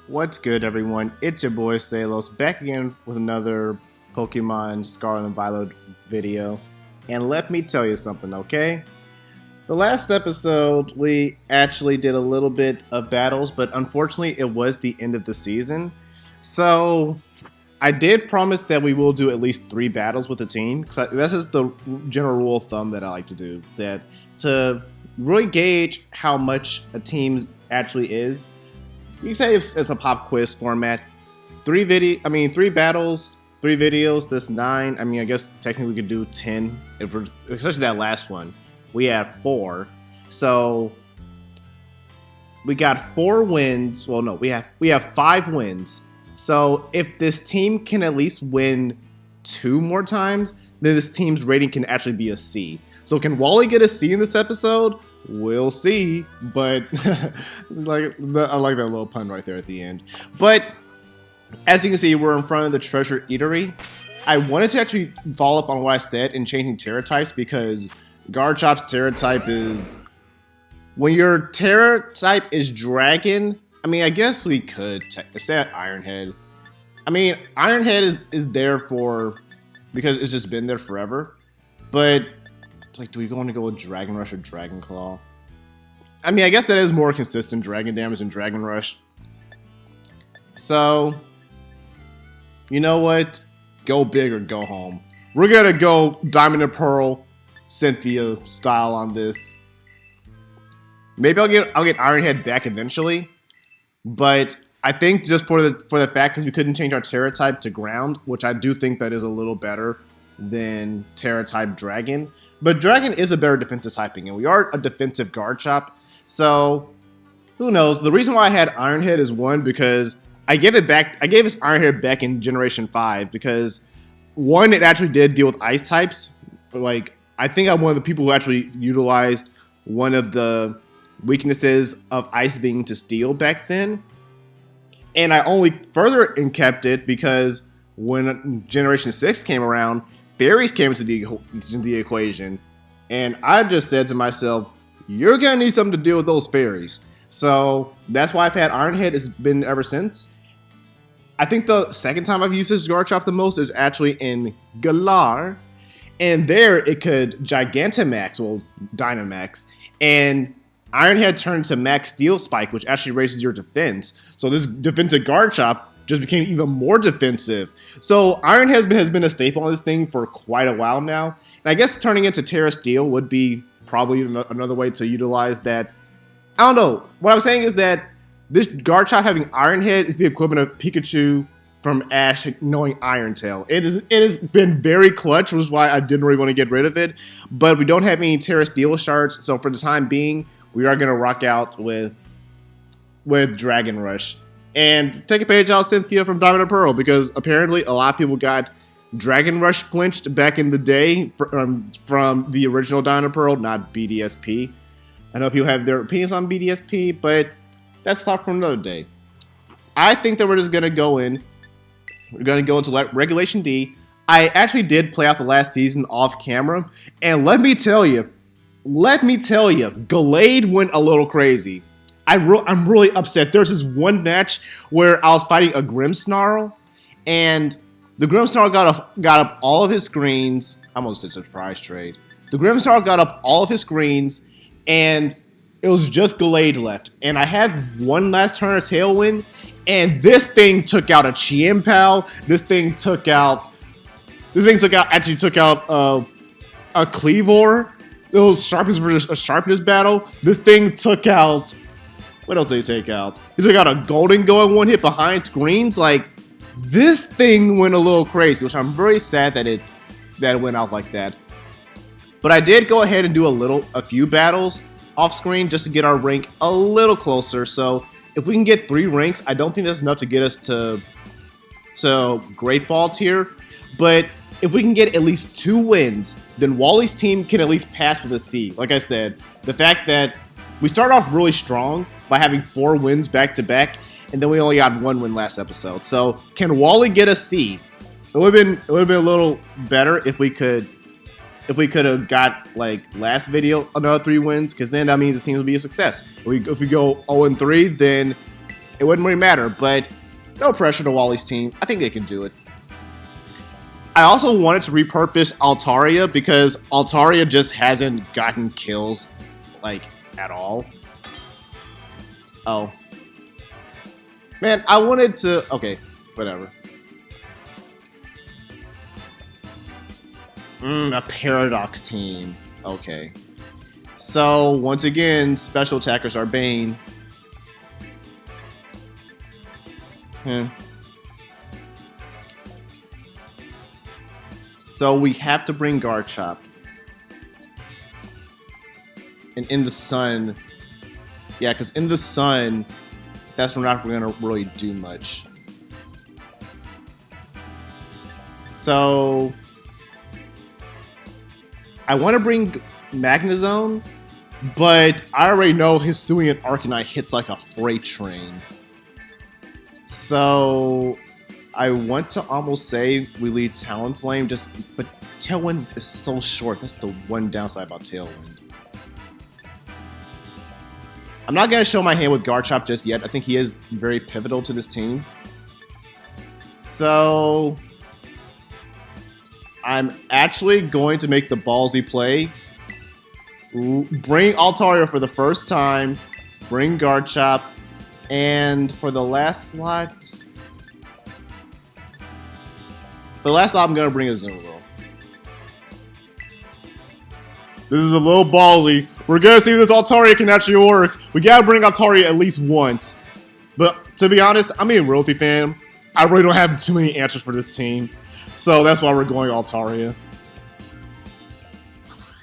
What's good, everyone? It's your boy Salos back again with another Pokemon Scarlet and Violet video. And let me tell you something, okay? The last episode, we actually did a little bit of battles, but unfortunately, it was the end of the season. So, I did promise that we will do at least 3 battles with the team. Because this is the general rule of thumb that I like to do. That to really gauge how much a team actually is, you can say it's a pop quiz format. 3 battles, 3 videos. This 9. I mean, I guess technically we could do 10, especially that last one. We had 4, so we got 4 wins. Well, no, we have 5 wins. So if this team can at least win 2 more times, then this team's rating can actually be a C. So can Wally get a C in this episode? We'll see, but I like that little pun right there at the end. But as you can see, we're in front of the Treasure Eatery. I wanted to actually follow up on what I said in changing Terra types because Garchop's Terra type is... When your Terra type is Dragon, I mean, I guess we could instead of Ironhead. I mean, Ironhead is there because it's just been there forever, but it's like, do we want to go with Dragon Rush or Dragon Claw? I mean, I guess that is more consistent Dragon damage than Dragon Rush. So, you know what? Go big or go home. We're gonna go Diamond and Pearl, Cynthia style on this. Maybe I'll get Ironhead back eventually, but I think just for the fact because we couldn't change our Terra type to Ground, which I do think that is a little better than Terra type Dragon. But Dragon is a better defensive typing, and we are a defensive Garchomp, so who knows? The reason why I had Ironhead is one, because I gave this Ironhead back in Generation 5, because one, it actually did deal with Ice types. Like, I think I'm one of the people who actually utilized one of the weaknesses of Ice being to Steel back then. And I only further kept it because when Generation 6 came around, Fairies came into the equation, and I just said to myself, you're gonna need something to deal with those fairies. So that's why I've had Ironhead. It's been ever since. I think the second time I've used this Garchomp the most is actually in Galar, and there it could Gigantamax, well, Dynamax, and Ironhead turned to Max Steel Spike, which actually raises your defense. So this defensive Garchomp just became even more defensive. So Ironhead has been a staple on this thing for quite a while now. And I guess turning into Terra Steel would be probably another way to utilize that. I don't know. What I'm saying is that this Garchomp having Ironhead is the equivalent of Pikachu from Ash knowing Iron Tail. It has been very clutch, which is why I didn't really want to get rid of it. But we don't have any Terra Steel shards, so for the time being, we are going to rock out with Dragon Rush. And take a page out of Cynthia from Diamond and Pearl, because apparently a lot of people got Dragon Rush flinched back in the day from the original Diamond and Pearl, not BDSP. I know people have their opinions on BDSP, but that's not for another day. I think that we're just going to go in. We're going to go into Regulation D. I actually did play out the last season off camera, and let me tell you, Gallade went a little crazy. I'm really upset. There's this one match where I was fighting a Grimmsnarl, and the Grimmsnarl got up all of his screens. I almost did surprise trade. The Grimmsnarl got up all of his screens, and it was just Gallade left. And I had one last turn of Tailwind, and this thing took out a Chienpao. This thing actually took out a Cleavor. It was sharpness versus a sharpness battle. This thing took out... What else did he take out? He took out a Golden going one hit behind screens. Like, this thing went a little crazy, which I'm very sad that it went out like that. But I did go ahead and do a few battles off screen just to get our rank a little closer. So if we can get 3 ranks, I don't think that's enough to get us to Great Ball tier. But if we can get at least 2 wins, then Wally's team can at least pass with a C. Like I said, the fact that we started off really strong by having 4 wins back to back, and then we only got 1 win last episode. So can Wally get a C? It would have been a little better if we could have got, like last video, another 3 wins, because then that means the team would be a success. If we go 0-3, then it wouldn't really matter, but no pressure to Wally's team. I think they can do it. I also wanted to repurpose Altaria because Altaria just hasn't gotten kills, like, at all. Oh. Man, I wanted to... Okay, whatever. A Paradox team. Okay. So, once again, special attackers are Bane. So we have to bring Garchomp. And in the sun... Yeah, because in the sun, that's when we're not going to really do much. So... I want to bring Magnezone, but I already know Hisuian Arcanine hits like a freight train. So I want to almost say we leave Talonflame, but Tailwind is so short. That's the one downside about Tailwind. I'm not going to show my hand with Garchomp just yet. I think he is very pivotal to this team. So I'm actually going to make the ballsy play. Bring Altaria for the first time. Bring Garchomp. And for the last slot... For the last slot, I'm going to bring a Azumarill. This is a little ballsy. We're going to see if this Altaria can actually work. We got to bring Altaria at least once. But to be honest, I'm a Royalty fan. I really don't have too many answers for this team. So that's why we're going Altaria.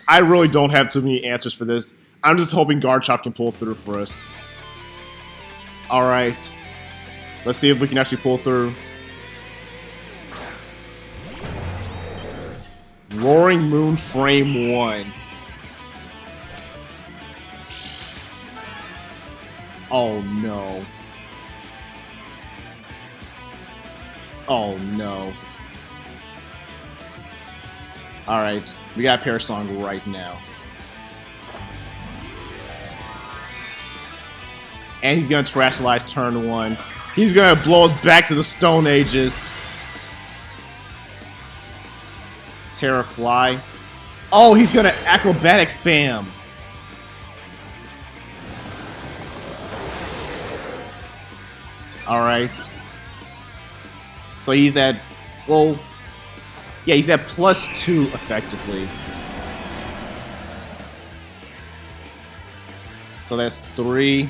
I really don't have too many answers for this. I'm just hoping Garchomp can pull through for us. Alright. Let's see if we can actually pull through. Roaring Moon Frame 1. Oh no. Oh no. Alright, we got Parasong right now. And he's gonna Terastallize turn 1. He's gonna blow us back to the Stone Ages. Terra Fly. Oh, he's gonna Acrobatic Spam. Alright. So he's at, well, yeah, he's at +2 effectively. So that's 3.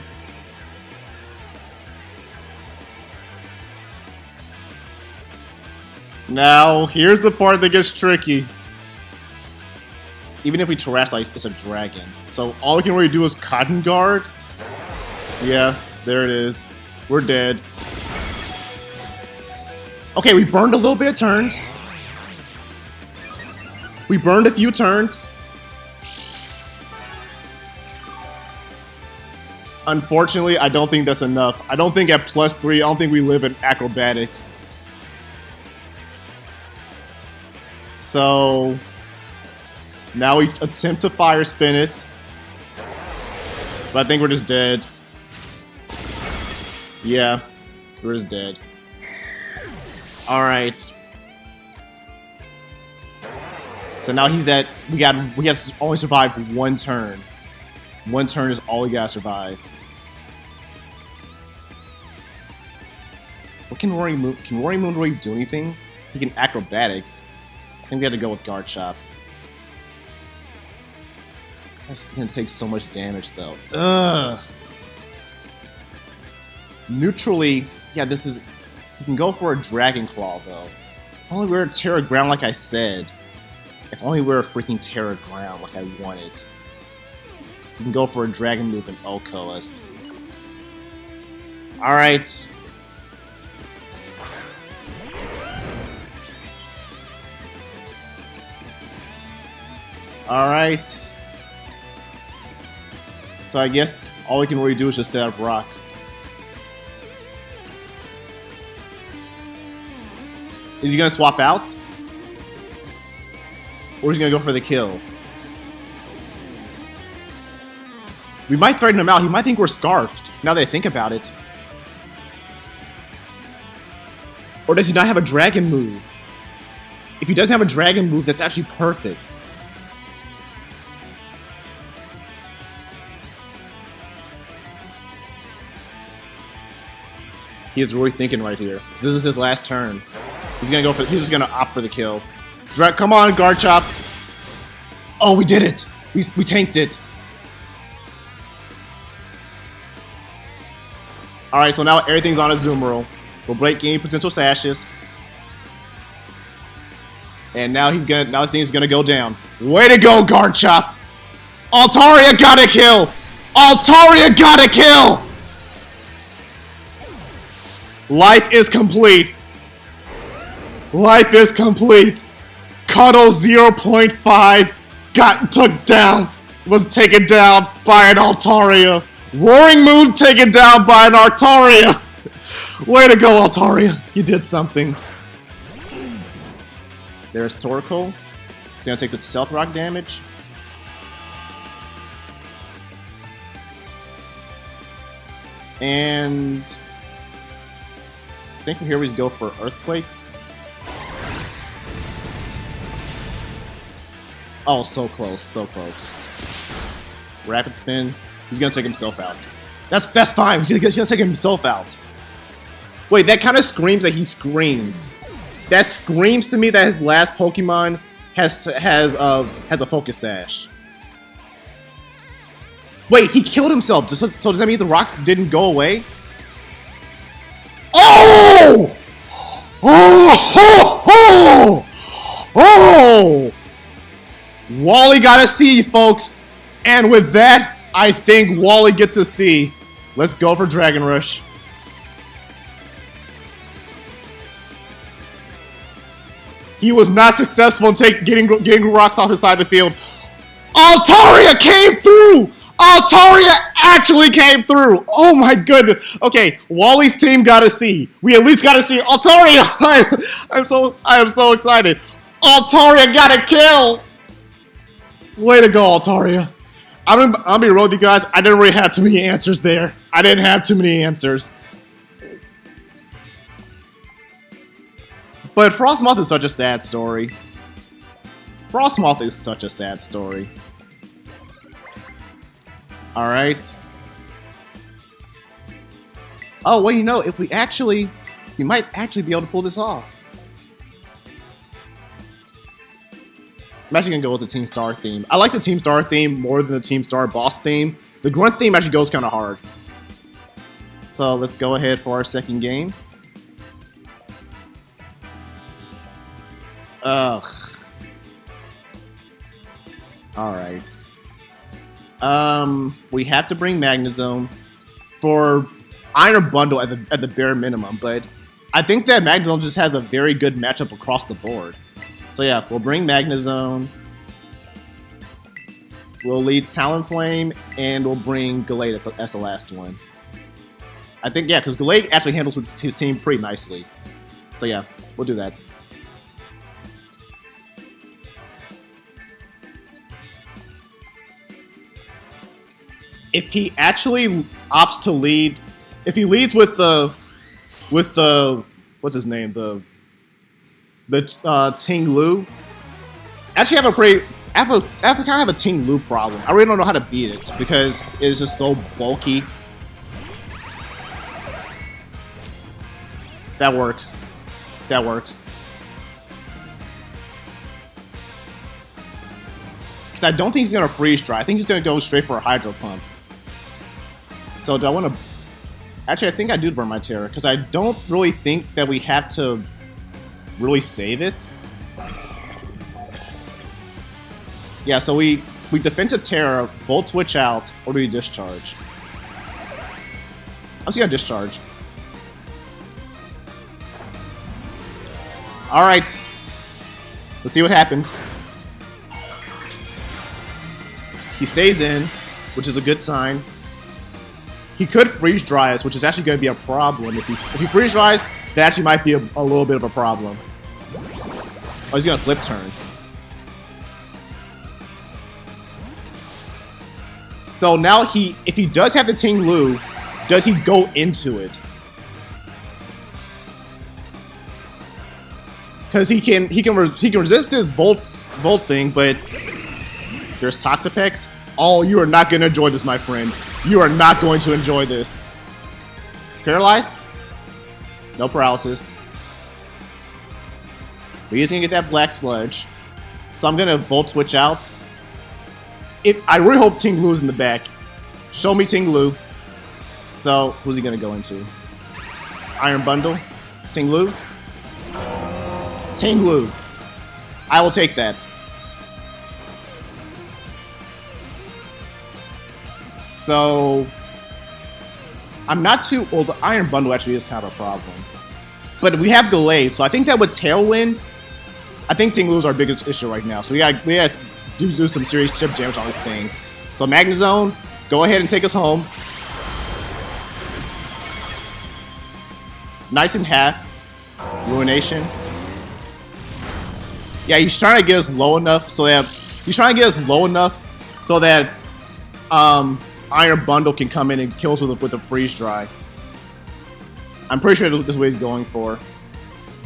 Now, here's the part that gets tricky. Even if we Terastallize, it's a dragon. So all we can really do is Cotton Guard. Yeah, there it is. We're dead. Okay, we burned a little bit of turns. We burned a few turns. Unfortunately, I don't think that's enough. I don't think at +3, I don't think we live in acrobatics. So now we attempt to fire spin it. But I think we're just dead. Yeah, we're just dead. Alright. So now he's at, we got to only survive 1 turn. 1 turn is all we gotta survive. What can Roaring Moon? Can Roaring Moon really do anything? He can acrobatics. I think we have to go with Garchomp. That's gonna take so much damage though. Ugh. Neutrally, yeah, this is. You can go for a Dragon Claw though. If only we were Terra Ground like I said. If only we were freaking Terra Ground like I wanted. You can go for a Dragon move and Oko us. Alright. Alright. So I guess all we can really do is just set up rocks. Is he gonna swap out? Or is he gonna go for the kill? We might threaten him out. He might think we're scarfed, now that I think about it. Or does he not have a dragon move? If he doesn't have a dragon move, that's actually perfect. He is really thinking right here. This is his last turn. He's gonna go for. He's just gonna opt for the kill. Come on, guard chop. Oh, we did it. We tanked it. All right, so now everything's on a zoom roll. We'll break any potential sashes. And now this thing's gonna go down. Way to go, guard chop. Altaria got a kill. Altaria got a kill. Life is complete. Life is complete. Cuddle 0.5 got took down. Was taken down by an Altaria. Roaring Moon taken down by an Altaria. Way to go, Altaria. You did something. There's Torkoal. He's gonna take the Stealth Rock damage. And I think from here we just go for Earthquakes. Oh, so close, so close. Rapid Spin. He's gonna take himself out. That's fine. He's gonna take himself out. Wait, that kind of screams that he screams. That screams to me that his last Pokemon has a Focus Sash. Wait, he killed himself. So does that mean the rocks didn't go away? Oh! Oh! Oh! Oh! Wally got a C, folks. And with that, I think Wally gets a C. Let's go for Dragon Rush. He was not successful in getting rocks off his side of the field. Altaria came through! Altaria actually came through! Oh my goodness. Okay, Wally's team got a C. We at least got to see Altaria! I am so excited. Altaria got a kill! Way to go, Altaria. I'm gonna be real with you guys. I didn't really have too many answers there. I didn't have too many answers. But Frostmoth is such a sad story. Frostmoth is such a sad story. Alright. Oh, well, you know, if we might actually be able to pull this off. I'm actually gonna go with the Team Star theme. I like the Team Star theme more than the Team Star boss theme. The Grunt theme actually goes kind of hard. So let's go ahead for our second game. Ugh. Alright. We have to bring Magnezone for Iron Bundle at the bare minimum, but I think that Magnezone just has a very good matchup across the board. So yeah, we'll bring Magnezone. We'll lead Talonflame, and we'll bring Gallade as the last one. I think, yeah, because Gallade actually handles his team pretty nicely. So yeah, we'll do that. If he actually opts to lead, if he leads with the what's his name, the Ting Lu, actually I kind of have a Ting Lu problem. I really don't know how to beat it because it's just so bulky. That works. That works. Because I don't think he's gonna freeze dry. I think he's gonna go straight for a Hydro Pump. So do I want to... Actually, I think I do burn my Terra, because I don't really think that we have to really save it. Yeah, so we defensive Terra, Volt Switch out, or do we discharge? I'm just going to discharge. Alright. Let's see what happens. He stays in, which is a good sign. He could freeze dry us, which is actually going to be a problem. If he freeze dries, that actually might be a little bit of a problem. Oh, he's going to flip turn. So now if he does have the Ting Lu, does he go into it? because he can resist this volt thing, but there's Toxapex. Oh, you are not gonna enjoy this, my friend. You are not going to enjoy this. Paralyze? No paralysis. But he's gonna get that black sludge. So I'm gonna Volt Switch out. I really hope Ting Lu's in the back. Show me Ting Lu. So, who's he gonna go into? Iron Bundle? Ting Lu? Ting Lu. I will take that. So, I'm not too... Well, the Iron Bundle actually is kind of a problem. But we have Gallade, so I think that with Tailwind, I think Ting Lu is our biggest issue right now. So we got to do some serious chip damage on this thing. So Magnezone, go ahead and take us home. Nice in half. Ruination. Yeah, he's trying to get us low enough so that Iron Bundle can come in and kill us with a freeze dry. I'm pretty sure this is what he's going for.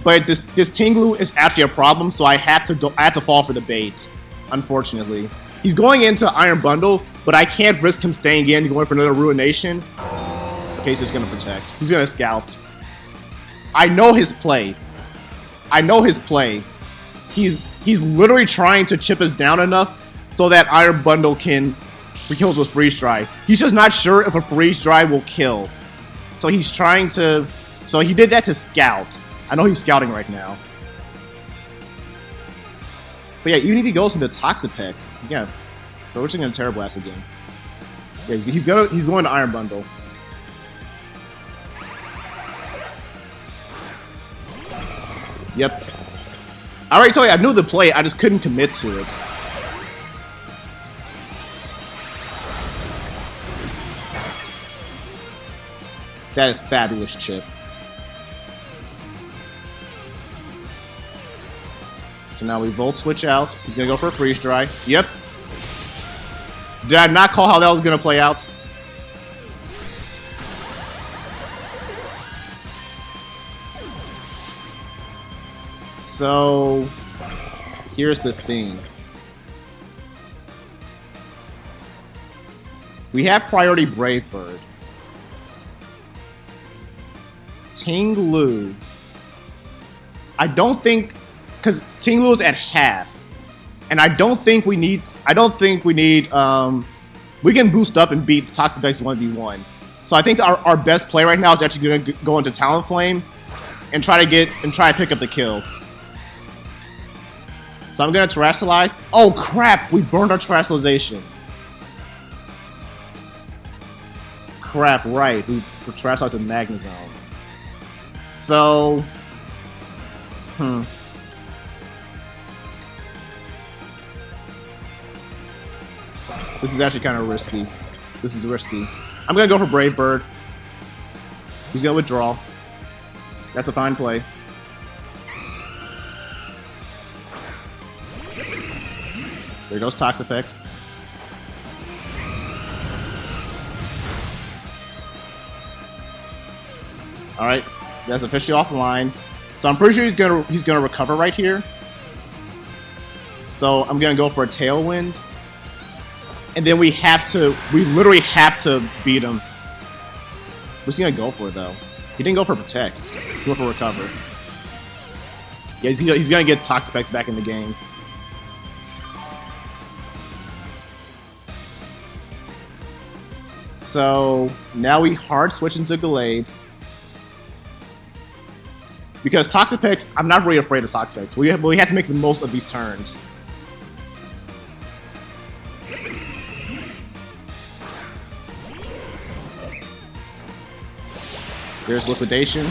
But this Ting Lu is actually a problem, so I had to fall for the bait. Unfortunately, he's going into Iron Bundle, but I can't risk him staying in and going for another Ruination. Okay, he's just gonna protect. He's gonna scout. I know his play. He's literally trying to chip us down enough so that Iron Bundle can kills with freeze dry. He's just not sure if a freeze dry will kill. So he's trying to... So he did that to scout. I know he's scouting right now. But yeah, even if he goes into Toxapex, yeah. So we're just gonna Terra Blast again. Yeah, he's going to Iron Bundle. Yep. I already told you I knew the play, I just couldn't commit to it. That is fabulous, Chip. So now we Volt Switch out. He's gonna go for a freeze dry. Yep. Did I not call how that was gonna play out? So here's the thing. We have priority Brave Bird. Ting Lu. I don't think, because Ting Lu is at half, and I don't think we need. We can boost up and beat Toxapex 1v1. So I think our best play right now is actually going to go into Talonflame and try to pick up the kill. So I'm going to Terastallize. Oh crap! We burned our Terastallization. Crap! Right, we Terastallized with Magnezone. So, this is actually kind of risky. This is risky. I'm gonna go for Brave Bird. He's gonna withdraw. That's a fine play. There goes Toxapex. All right. That's officially offline. So I'm pretty sure he's gonna recover right here. So I'm gonna go for a Tailwind. And then we literally have to beat him. What's he gonna go for though? He didn't go for Protect. He went for Recover. Yeah, he's gonna get Toxapex back in the game. So now we hard switch into Gallade. Because Toxapex, I'm not really afraid of Toxapex. We have to make the most of these turns. There's Liquidation.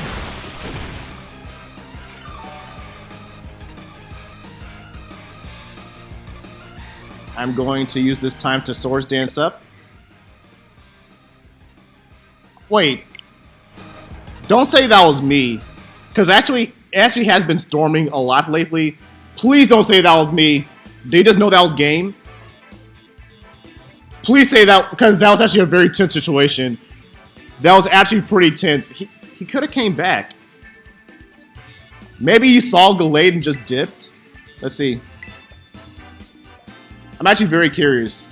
I'm going to use this time to Swords Dance up. Wait. Don't say that was me. Because it actually has been storming a lot lately. Please don't say that was me. Did you just know that was game? Please say that, because that was actually a very tense situation. That was actually pretty tense. He could have came back. Maybe he saw Gallade and just dipped. Let's see. I'm actually very curious.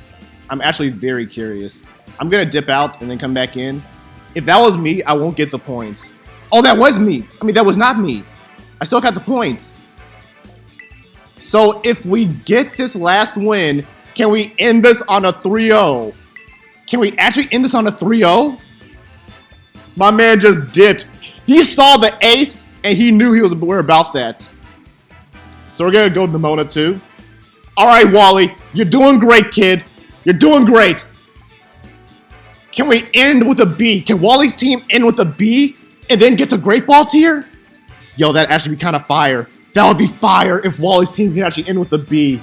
I'm gonna dip out and then come back in. If that was me, I won't get the points. Oh, that was me. I mean, that was not me. I still got the points. So if we get this last win, can we end this on a 3-0? Can we actually end this on a 3-0? My man just dipped. He saw the ace and he knew he was aware about that. So we're gonna go to Nimona too. All right, Wally, you're doing great, kid. You're doing great. Can we end with a B? Can Wally's team end with a B and then get to Great Ball tier? Yo, that'd actually be kind of fire. That would be fire if Wally's team can actually end with a B.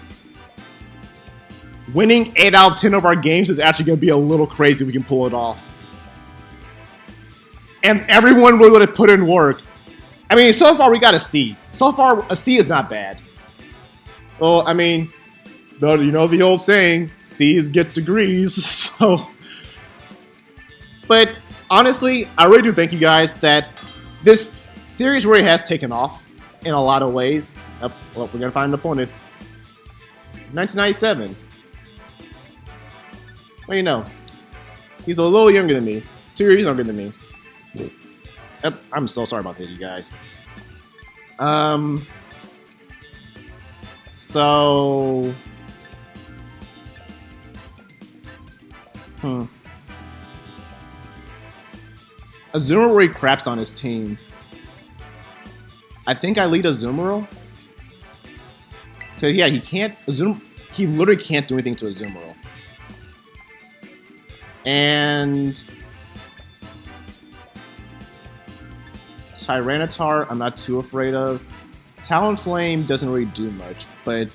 Winning 8 out of 10 of our games is actually going to be a little crazy if we can pull it off. And everyone really would have put in work. I mean, so far we got a C. So far, a C is not bad. Well, I mean, you know the old saying, C's get degrees, so... But honestly, I really do thank you guys that this series really has taken off in a lot of ways. Oh, well, we're gonna find an opponent. 1997. Well, you know, he's a little younger than me. 2 years younger than me. I'm so sorry about that, you guys. So... Azumarill really craps on his team. I think I lead Azumarill. Because, yeah, he can't... he literally can't do anything to Azumarill. And... Tyranitar, I'm not too afraid of. Talonflame doesn't really do much, but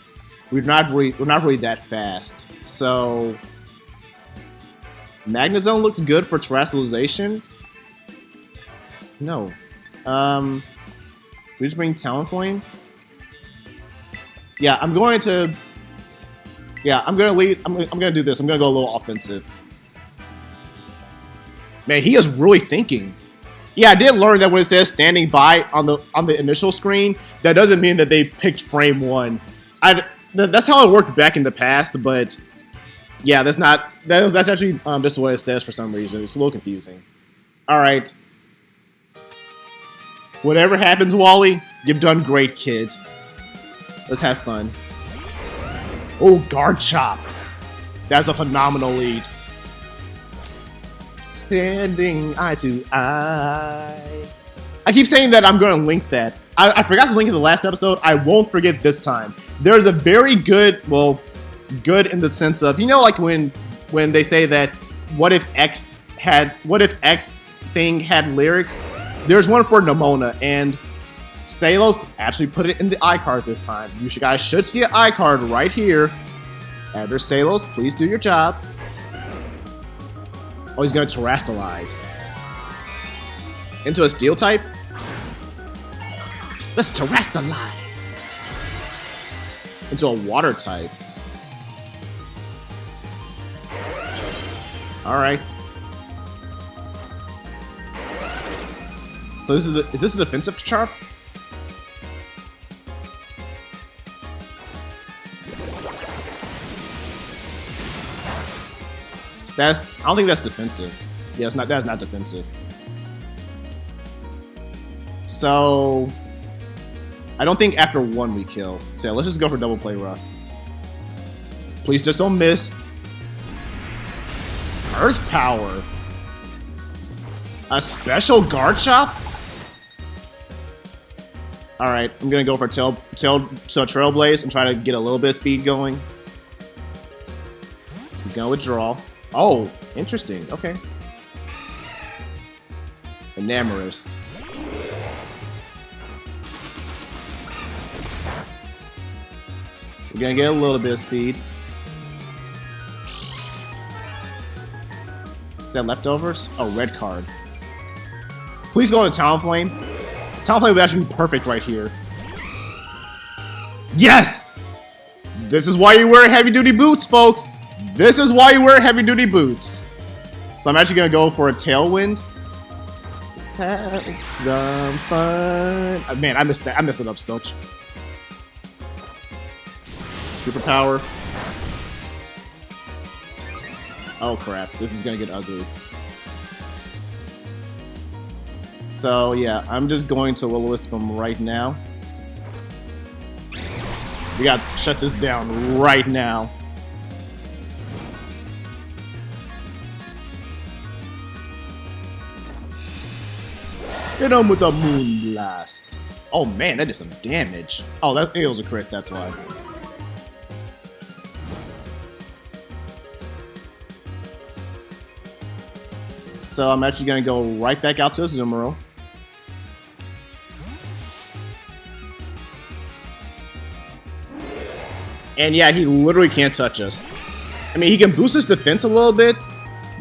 we're not really that fast. So... Magnezone looks good for terrestrialization. No. We just bring Talonflame. Yeah, I'm going to. Yeah, I'm gonna lead. I'm gonna do this. I'm gonna go a little offensive. Man, he is really thinking. Yeah, I did learn that when it says standing by on the initial screen, that doesn't mean that they picked frame 1. That's how it worked back in the past, but yeah, that's actually just what it says for some reason. It's a little confusing. All right. Whatever happens, Wally, you've done great, kid. Let's have fun. Oh, guard chop. That's a phenomenal lead. Standing eye to eye. I keep saying that I'm going to link that. I forgot to link it in the last episode. I won't forget this time. There's a very good, well, good in the sense of, you know, like when they say that what if X thing had lyrics? There's one for Nimona, and Salos actually put it in the iCard this time. You guys should see an iCard right here. Editor Salos, please do your job. Oh, he's going to terrestrialize. Into a steel type? Let's terrestrialize. Into a water type. Alright. So is this a defensive Charp? I don't think that's defensive. Yeah, that's not defensive. So I don't think after 1 we kill. So yeah, let's just go for double play rough. Please just don't miss. Earth power. A special guard chop? Alright, I'm gonna go for Trailblaze and try to get a little bit of speed going. He's gonna withdraw. Oh, interesting. Okay. Enamorous. We're gonna get a little bit of speed. Is that leftovers? Oh, red card. Please go into Talonflame. Talonflame would actually be perfect right here. Yes! This is why you wear heavy-duty boots, folks. This is why you wear heavy-duty boots. So I'm actually going to go for a Tailwind. Have some fun. Man, I missed that. I messed it up so much. Superpower. Oh crap, this is gonna get ugly. So yeah, I'm just going to Will-O-Wisp him right now. We gotta shut this down right now. Hit him with a Moon Blast. Oh man, that did some damage. Oh, that it was a crit, that's why. So I'm actually gonna go right back out to Azumarill. And yeah, he literally can't touch us. I mean, he can boost his defense a little bit,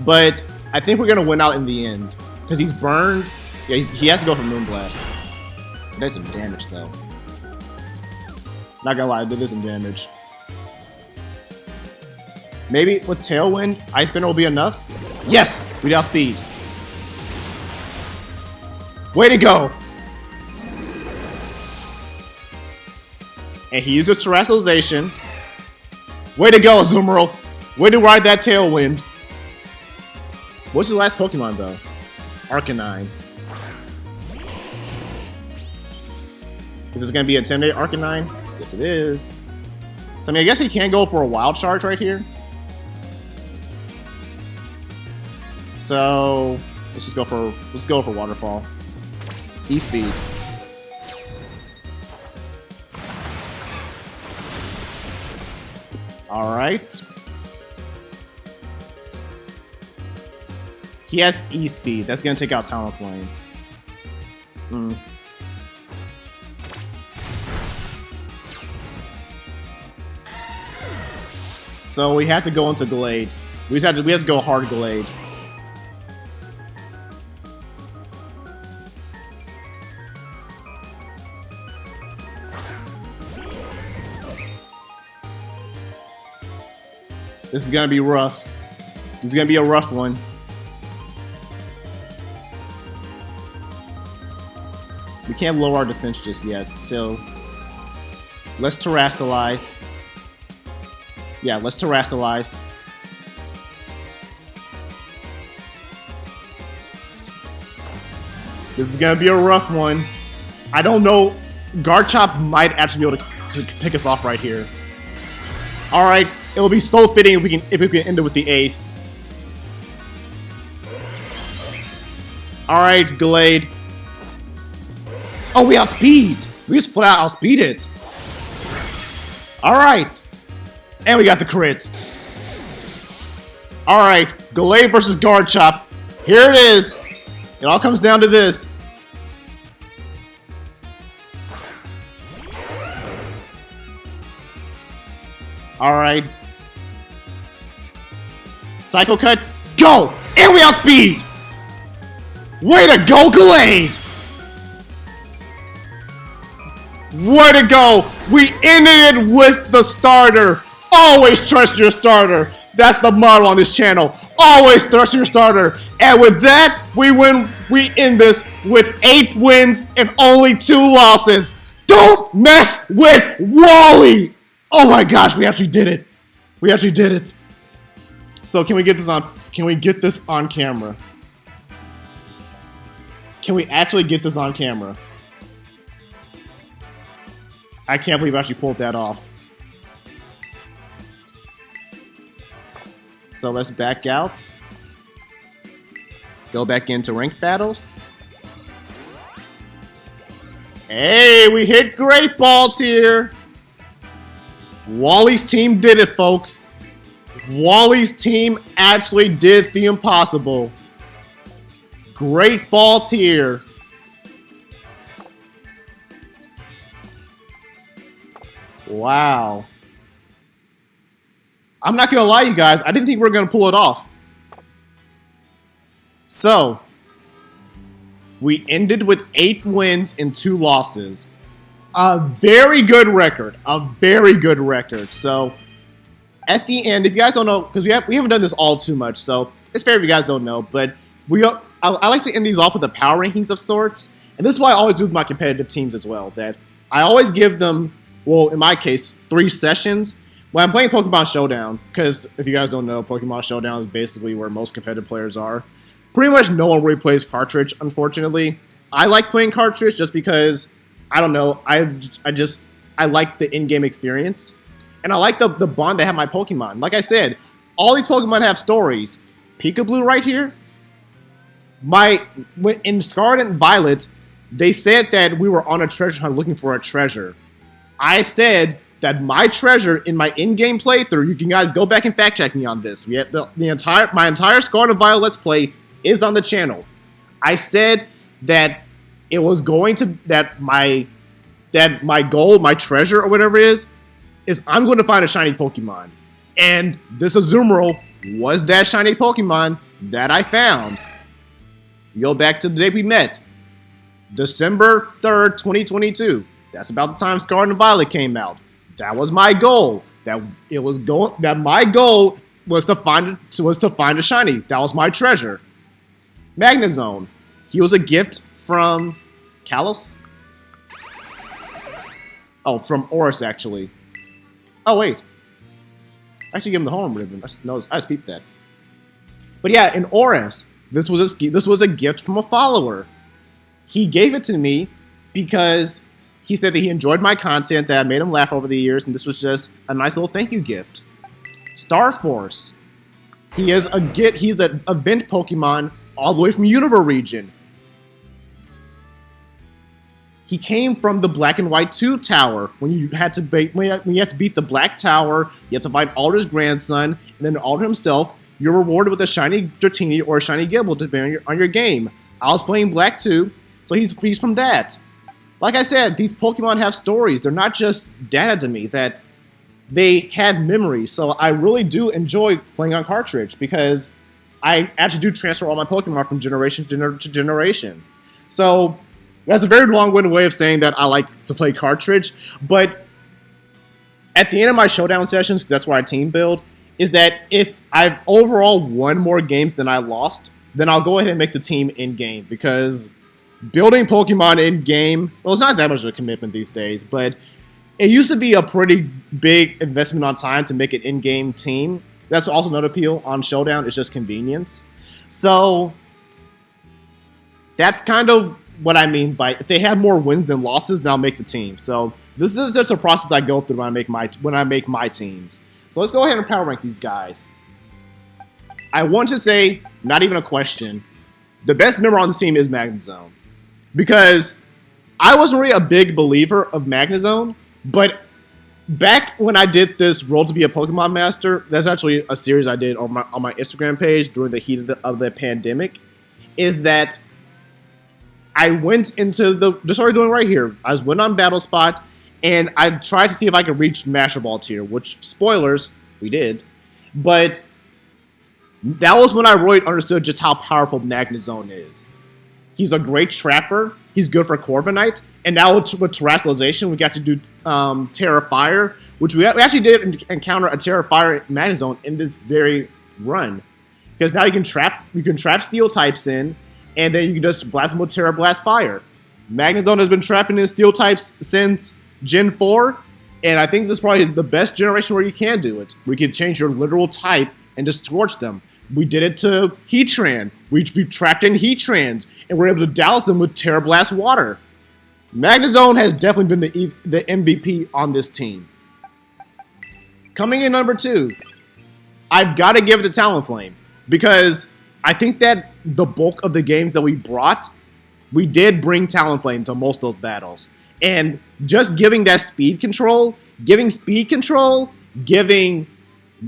but I think we're gonna win out in the end. Because he's burned. Yeah, he has to go for Moonblast. It does some damage though. Not gonna lie, it did some damage. Maybe with Tailwind, Ice Bender will be enough? Yes! We outspeed. Way to go! And he uses Terrestrialization. Way to go, Azumarill! Way to ride that Tailwind. What's his last Pokemon though? Arcanine. Is this gonna be Intimidate Arcanine? Yes it is. So, I mean, I guess he can go for a Wild Charge right here. So let's go for Waterfall. E-Speed. Alright. He has E-Speed. That's gonna take out Talonflame. So we have to go into Glade. We have to go hard Glade. This is gonna be rough. This is gonna be a rough one. We can't lower our defense just yet, so let's Terrastalize. Yeah, let's Terrastalize. This is gonna be a rough one. I don't know. Garchomp might actually be able to pick us off right here. Alright, it'll be so fitting if we can end it with the ace. Alright, Glade. Oh, we outspeed! We just flat out outspeed it. Alright. And we got the crit. Alright, Glade versus Garchomp. Here it is. It all comes down to this. Alright. Cycle Cut, go! And we outspeed! Way to go, Glade! Way to go! We ended it with the starter! Always trust your starter! That's the motto on this channel. Always trust your starter! And with that, we end this with 8 wins and only 2 losses! Don't mess with Wally! Oh my gosh, we actually did it! We actually did it! So can we get this on camera? Can we actually get this on camera? I can't believe I actually pulled that off. So let's back out. Go back into ranked battles. Hey, we hit Great Ball tier! Wally's team did it, folks. Wally's team actually did the impossible. Great Ball tier. Wow. I'm not gonna lie, you guys. I didn't think we were gonna pull it off. So, we ended with 8 wins and 2 losses. A very good record. A very good record. So, at the end, if you guys don't know, because we haven't done this all too much, so it's fair if you guys don't know, but I like to end these off with the power rankings of sorts, and this is what I always do with my competitive teams as well. That I always give them, well, in my case, 3 sessions when I'm playing Pokemon Showdown. Because if you guys don't know, Pokemon Showdown is basically where most competitive players are. Pretty much no one really plays cartridge, unfortunately. I like playing cartridge just because I don't know. I like the in-game experience, and I like the bond they have with my Pokemon. Like I said, all these Pokemon have stories. Peekaboo right here. In Scarlet and Violet, they said that we were on a treasure hunt looking for a treasure. I said that my treasure in my in-game playthrough, you can guys go back and fact check me on this. We have my entire Scarlet and Violet Let's Play is on the channel. I said that it was going to my goal, my treasure or whatever it is I'm going to find a shiny Pokemon. And this Azumarill was that shiny Pokemon that I found. Go back to the day we met. December 3rd, 2022. That's about the time Scarlet and Violet came out. That was my goal. My goal was to find a shiny. That was my treasure. Magnezone. He was a gift from Kalos? Oh, from Oris, actually. Oh, wait. I actually gave him the home ribbon. I just peeped that. But yeah, in Oris, this was a gift from a follower. He gave it to me because he said that he enjoyed my content, that I made him laugh over the years, and this was just a nice little thank you gift. Starforce. He's an event Pokemon all the way from Unova region. He came from the Black and White 2 Tower. When you had to beat the Black Tower, you had to fight Alder's grandson, and then Alder himself. You're rewarded with a shiny Dratini or a shiny Gible depending on your game. I was playing Black 2, so he's from that. Like I said, these Pokemon have stories. They're not just data to me. That they have memories. So I really do enjoy playing on cartridge because I actually do transfer all my Pokemon from generation to generation. So that's a very long-winded way of saying that I like to play cartridge. But at the end of my showdown sessions, because that's where I team build, is that if I've overall won more games than I lost, then I'll go ahead and make the team in-game. Because building Pokemon in-game, well, it's not that much of a commitment these days, but it used to be a pretty big investment on time to make an in-game team. That's also another appeal on Showdown, it's just convenience. So that's kind of what I mean by if they have more wins than losses, then I'll make the team. So this is just a process I go through when I make my teams. So let's go ahead and power rank these guys. I want to say, not even a question, the best member on this team is Magnezone. Because I wasn't really a big believer of Magnezone, but back when I did this Roll to be a Pokemon Master, that's actually a series I did on my Instagram page during the heat of the pandemic, is that I went into just what we're doing right here. I went on Battle Spot, and I tried to see if I could reach Master Ball tier, which, spoilers, we did. But that was when I really understood just how powerful Magnezone is. He's a great trapper. He's good for Corviknight. And now with Terrestrialization, we got to do Terra Fire, which we actually did encounter a Terra Fire Magnezone in this very run. Because now you can trap Steel types in, and then you can just blast them with Terra Blast Fire. Magnezone has been trapping in Steel types since Gen 4, and I think this is probably the best generation where you can do it. We can change your literal type and just scorch them. We did it to Heatran. We trapped in Heatrans, and we're able to douse them with Terra Blast Water. Magnezone has definitely been the MVP on this team. Coming in number 2, I've got to give it to Talonflame, because I think that the bulk of the games that we brought, we did bring Talonflame to most of those battles. And just giving that speed control, giving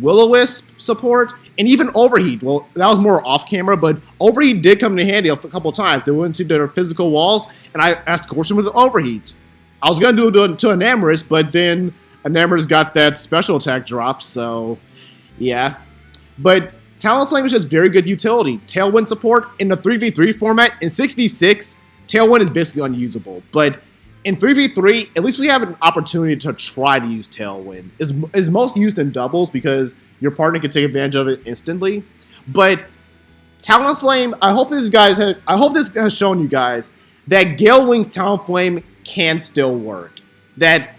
Will-O-Wisp support, and even Overheat. Well, that was more off-camera, but Overheat did come in handy a couple times. They went into their physical walls, and I asked a question with Overheat. I was going to do it to Enamorus, but then Enamorus got that special attack drop, so yeah. But Talonflame is just very good utility. Tailwind support in the 3v3 format. In 6v6, Tailwind is basically unusable. But in 3v3, at least we have an opportunity to try to use Tailwind. It's most used in doubles because your partner can take advantage of it instantly. But Talonflame, I hope this has shown you guys that Gale Wing's Talonflame can still work. That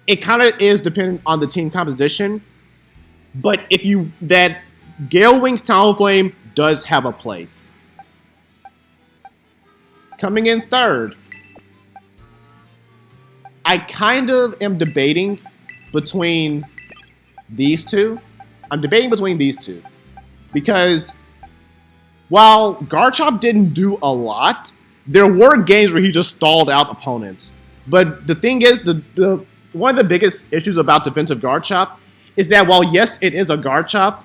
it kind of is dependent on the team composition, but that Gale Wing's Talonflame does have a place. Coming in third, I kind of am debating between these two. Because while Garchomp didn't do a lot, there were games where he just stalled out opponents. But the thing is, one of the biggest issues about defensive Garchomp is that while yes, it is a Garchomp,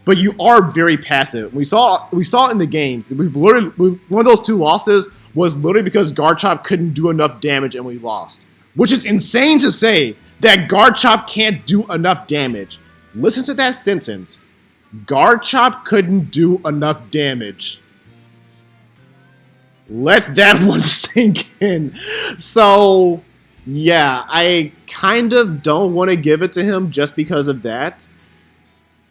but you are very passive. We saw it in the games. One of those 2 losses was literally because Garchomp couldn't do enough damage and we lost. Which is insane to say that Garchomp can't do enough damage. Listen to that sentence. Garchomp couldn't do enough damage. Let that one sink in. So, yeah, I kind of don't want to give it to him just because of that.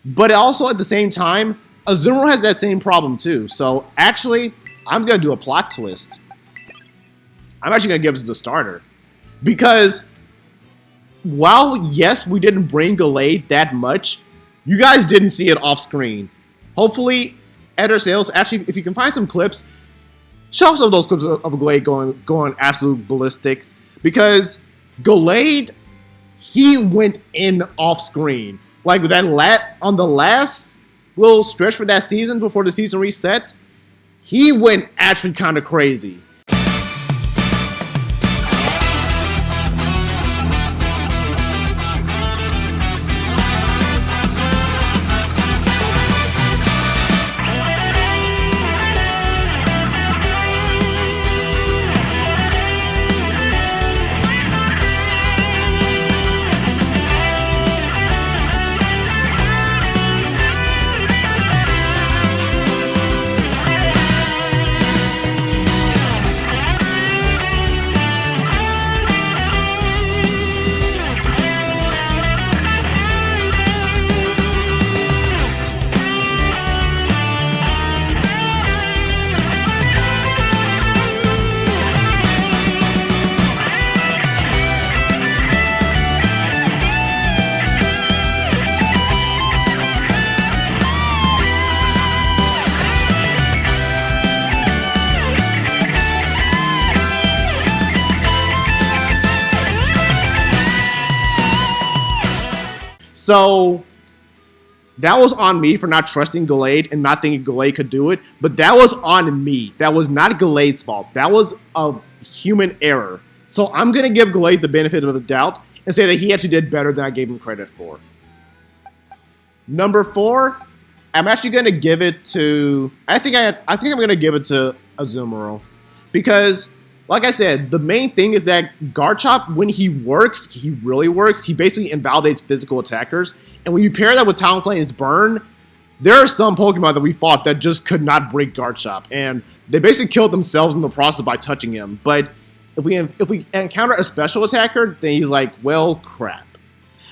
But also at the same time, Azumarill has that same problem too. So, actually, I'm going to do a plot twist. I'm actually going to give it to the starter. Because while, yes, we didn't bring Gallade that much, you guys didn't see it off screen. Hopefully, editor sales, actually, if you can find some clips, show some of those clips of Gallade going absolute ballistics. Because Gallade, he went in off screen. Like that on the last little stretch for that season before the season reset, he went actually kind of crazy. So that was on me for not trusting Gallade and not thinking Gallade could do it, but that was on me. That was not Gallade's fault. That was a human error. So I'm going to give Gallade the benefit of the doubt and say that he actually did better than I gave him credit for. Number 4, I'm actually going to give it to... I think I'm going to give it to Azumarill. Because, like I said, the main thing is that Garchomp, when he works, he really works. He basically invalidates physical attackers. And when you pair that with Talonflame's Burn, there are some Pokemon that we fought that just could not break Garchomp. And they basically killed themselves in the process by touching him. But if we encounter a special attacker, then he's like, well, crap.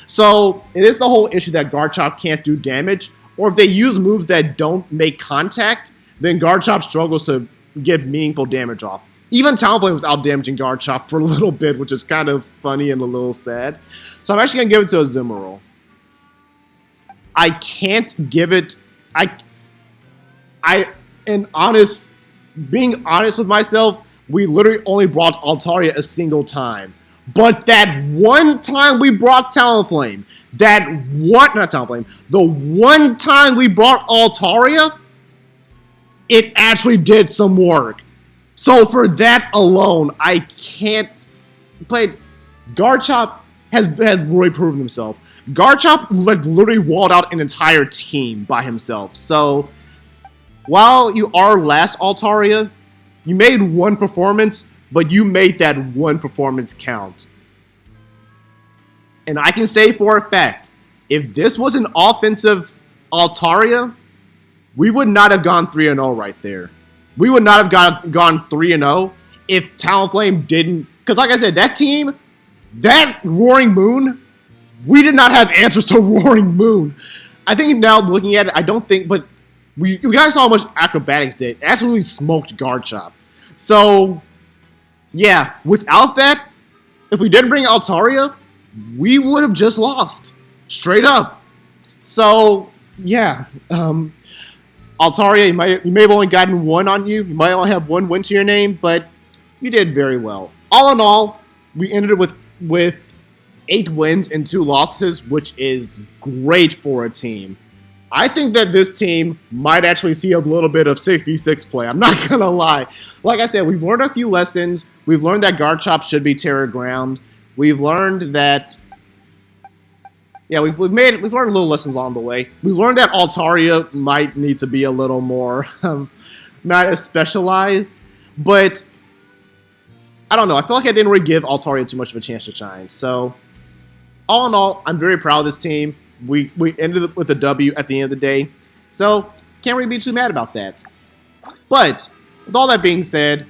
So it is the whole issue that Garchomp can't do damage. Or if they use moves that don't make contact, then Garchomp struggles to get meaningful damage off. Even Talonflame was out-damaging Garchomp for a little bit, which is kind of funny and a little sad. So I'm actually going to give it to Azumarill. I can't give it... Being honest with myself, we literally only brought Altaria a single time. But that one time we brought Talonflame, the one time we brought Altaria, it actually did some work. So for that alone, I can't... But Garchomp has really proven himself. Garchomp literally walled out an entire team by himself. So while you are last Altaria, you made one performance, but you made that one performance count. And I can say for a fact, if this was an offensive Altaria, we would not have gone 3-0 right there. We would not have gone 3-0 if Talonflame didn't... Because like I said, that team, that Roaring Moon, we did not have answers to Roaring Moon. I think now looking at it, I don't think, but we guys saw how much acrobatics did. It absolutely smoked Garchomp. So, yeah, without that, if we didn't bring Altaria, we would have just lost. Straight up. So, yeah. Altaria, you may have only gotten one on you. You might only have one win to your name, but you did very well. All in all, we ended it with 8 wins and 2 losses, which is great for a team. I think that this team might actually see a little bit of 6v6 play. I'm not going to lie. Like I said, we've learned a few lessons. We've learned that Garchomp should be Terra Ground. We've learned that... Yeah, we've learned little lessons along the way. We've learned that Altaria might need to be a little more, not as specialized. But, I don't know. I feel like I didn't really give Altaria too much of a chance to shine. So, all in all, I'm very proud of this team. We ended with a W at the end of the day. So, can't really be too mad about that. But, with all that being said,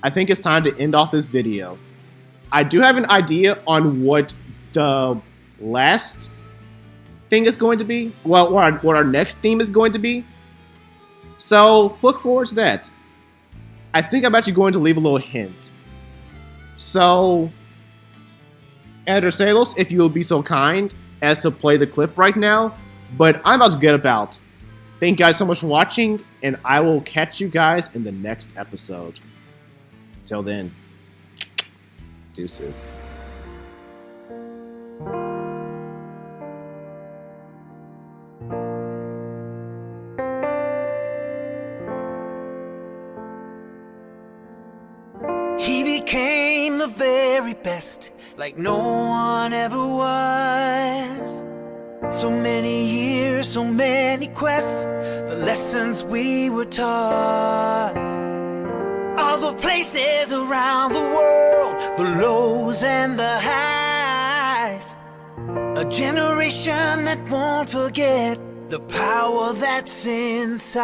I think it's time to end off this video. I do have an idea on what the last thing is going to be. Well, what our next theme is going to be. So, look forward to that. I think I'm actually going to leave a little hint. So, Editor Salos, if you will be so kind as to play the clip right now. But I'm about to get about. Thank you guys so much for watching, and I will catch you guys in the next episode. Till then, deuces. He became the very best, like no one ever was. So many years, so many quests, the lessons we were taught. All the places around the world, the lows and the highs. A generation that won't forget the power that's inside.